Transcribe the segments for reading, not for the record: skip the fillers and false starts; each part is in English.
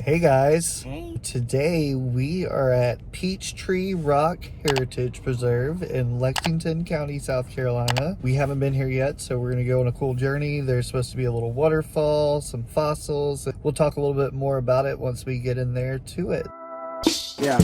Hey guys. Hey. Today we are at Peachtree Rock Heritage Preserve in Lexington County, South Carolina. We haven't been here yet, so we're gonna go on a cool journey. There's supposed to be a little waterfall, some fossils. We'll talk a little bit more about it once we get in there to it. Yeah.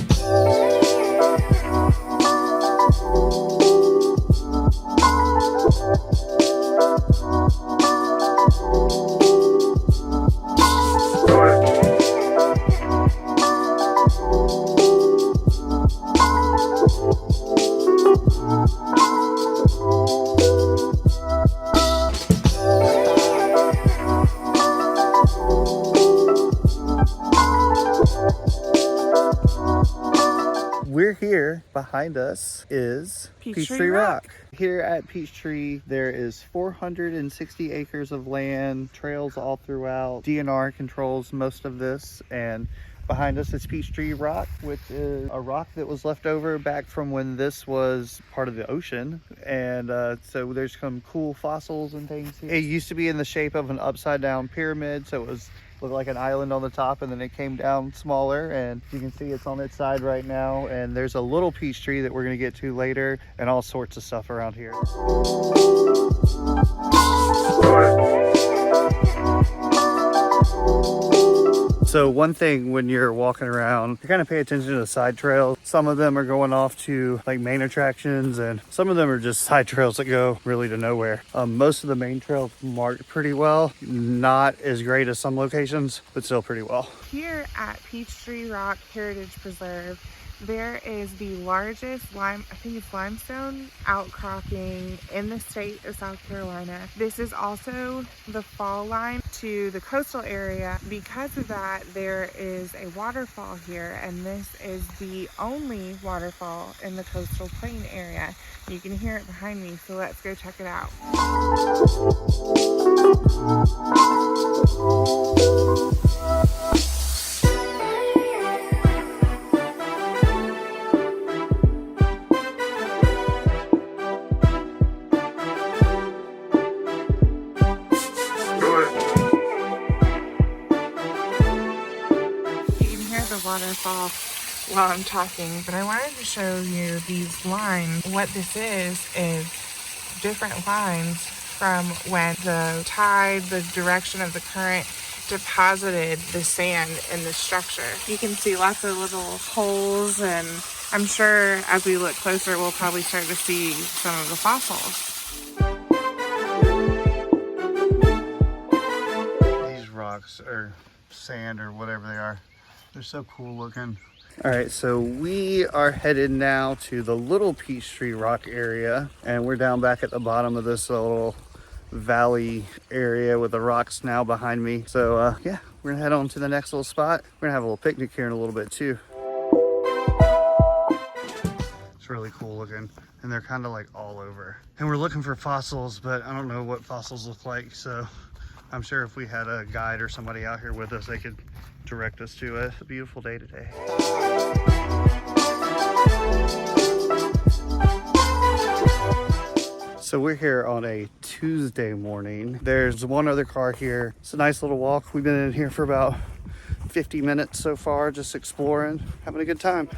We're here. Behind us is Peachtree Rock. Here at Peachtree, there is 460 acres of land, trails all throughout. DNR controls most of this, and behind us is Peachtree Rock, which is a rock that was left over back from when this was part of the ocean. And so there's some cool fossils and things here. It used to be in the shape of an upside down pyramid, so it looked like an island on the top, and then it came down smaller, and you can see it's on its side right now. And there's a little peach tree that we're going to get to later, and all sorts of stuff around here. So one thing when you're walking around, you kind of pay attention to the side trails. Some of them are going off to like main attractions, and some of them are just side trails that go really to nowhere. Most of the main trails marked pretty well. Not as great as some locations, but still pretty well. Here at Peachtree Rock Heritage Preserve, there is the largest limestone outcropping in the state of South Carolina. This is also the fall line to the coastal area. Because of that, there is a waterfall here, and this is the only waterfall in the coastal plain area. You can hear it behind me, so let's go check it out. Waterfall while I'm talking, but I wanted to show you these lines. What this is different lines from when the tide, the direction of the current deposited the sand in the structure. You can see lots of little holes, and I'm sure as we look closer we'll probably start to see some of the fossils. These rocks or sand or whatever they are, they're so cool looking. All right, so we are headed now to the little Peachtree Rock area, and we're down back at the bottom of this little valley area with the rocks now behind me. So yeah, we're gonna head on to the next little spot. We're gonna have a little picnic here in a little bit too. It's really cool looking, and they're kind of like all over. And we're looking for fossils, but I don't know what fossils look like, so I'm sure if we had a guide or somebody out here with us, they could direct us to it. It's a beautiful day today. So we're here on a Tuesday morning. There's one other car here. It's a nice little walk. We've been in here for about 50 minutes so far, just exploring, having a good time.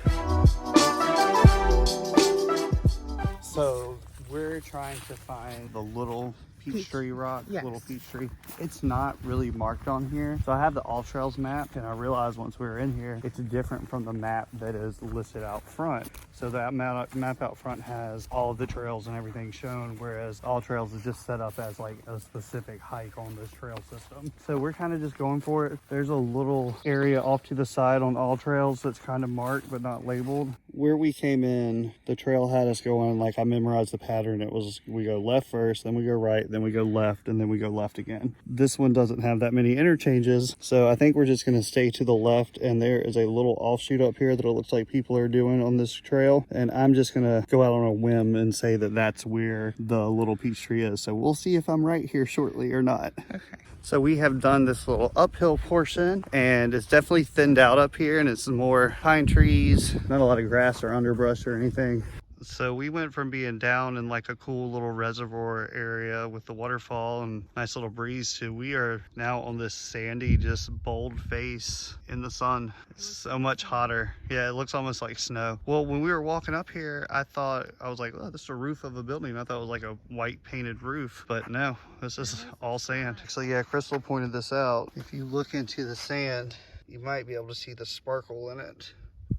So we're trying to find the little Peachtree Rock, yes. Little Peachtree. It's not really marked on here. So I have the All Trails map, and I realized once we were in here, it's different from the map that is listed out front. So that map out front has all of the trails and everything shown, whereas All Trails is just set up as like a specific hike on this trail system. So we're kind of just going for it. There's a little area off to the side on All Trails that's kind of marked but not labeled. Where we came in, the trail had us going, like I memorized the pattern. It was, we go left first, then we go right, then we go left, and then we go left again. This one doesn't have that many interchanges, so I think we're just going to stay to the left, and there is a little offshoot up here that it looks like people are doing on this trail, and I'm just going to go out on a whim and say that that's where the little Peachtree is. So we'll see if I'm right here shortly or not. Okay. So we have done this little uphill portion, and it's definitely thinned out up here, and it's more pine trees, not a lot of grass or underbrush or anything. So we went from being down in like a cool little reservoir area with the waterfall and nice little breeze to we are now on this sandy, just bold face in the sun. It's so much hotter. Yeah, it looks almost like snow. Well, when we were walking up here, I was like, oh, this is a roof of a building. I thought it was like a white painted roof, but no, this is all sand. So yeah, Crystal pointed this out. If you look into the sand, you might be able to see the sparkle in it.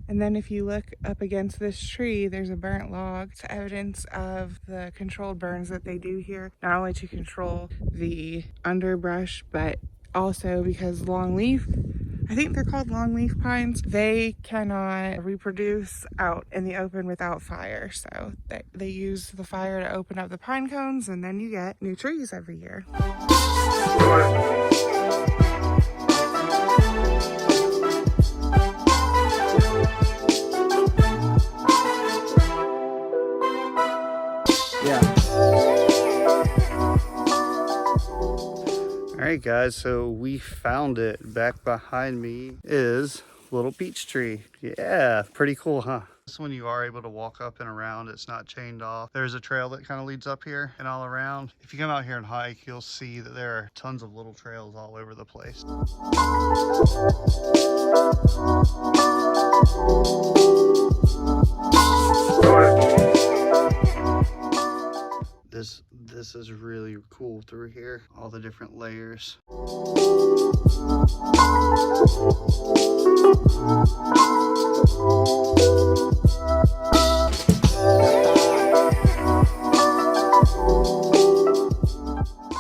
And then if you look up against this tree, there's a burnt log. It's evidence of the controlled burns that they do here, not only to control the underbrush, but also because longleaf, I think they're called longleaf pines, they cannot reproduce out in the open without fire. So they use the fire to open up the pine cones, and then you get new trees every year. All right, guys, so we found it. Back behind me is little Peachtree. Yeah, pretty cool, huh? This one you are able to walk up and around. It's not chained off. There's a trail that kind of leads up here and all around. If you come out here and hike, you'll see that there are tons of little trails all over the place. This is really cool through here, all the different layers.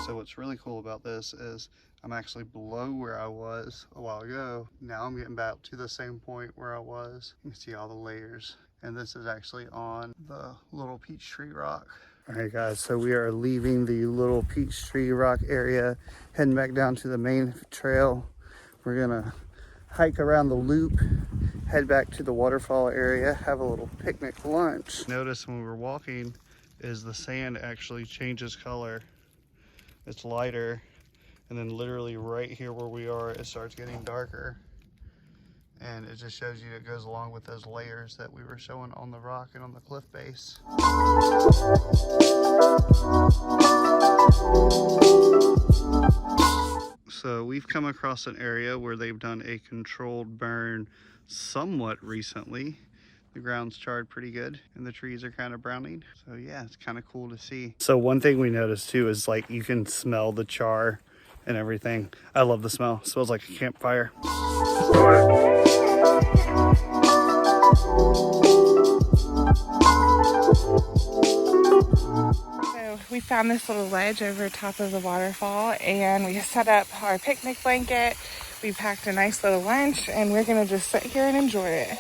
So what's really cool about this is I'm actually below where I was a while ago. Now I'm getting back to the same point where I was. You can see all the layers. And this is actually on the little Peachtree rock. All right, guys, so we are leaving the little Peachtree rock area, heading back down to the main trail. We're gonna hike around the loop, head back to the waterfall area, have a little picnic lunch. Notice when we were walking is the sand actually changes color. It's lighter, and then literally right here where we are, it starts getting darker. And it just shows you it goes along with those layers that we were showing on the rock and on the cliff base. So we've come across an area where they've done a controlled burn somewhat recently. The ground's charred pretty good and the trees are kind of browning. So yeah, it's kind of cool to see. So one thing we noticed too is like you can smell the char and everything. I love the smell. It smells like a campfire. So we found this little ledge over top of the waterfall, and we set up our picnic blanket. We packed a nice little lunch, and we're gonna just sit here and enjoy it.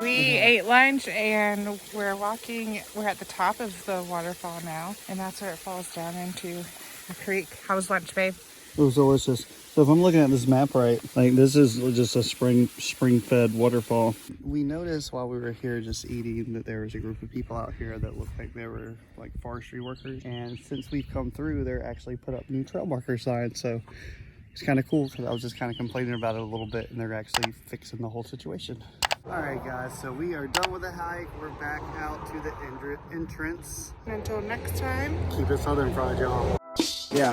We ate lunch and we're at the top of the waterfall now, and that's where it falls down into a creek. How was lunch, babe? It was delicious. So if I'm looking at this map right, like this is just a spring-fed waterfall. We noticed while we were here just eating that there was a group of people out here that looked like they were like forestry workers. And since we've come through, they're actually put up new trail marker signs. So it's kind of cool because I was just kind of complaining about it a little bit, and they're actually fixing the whole situation. All right, guys, so we are done with the hike. We're back out to the entrance. And until next time, keep it southern fried, y'all. Yeah.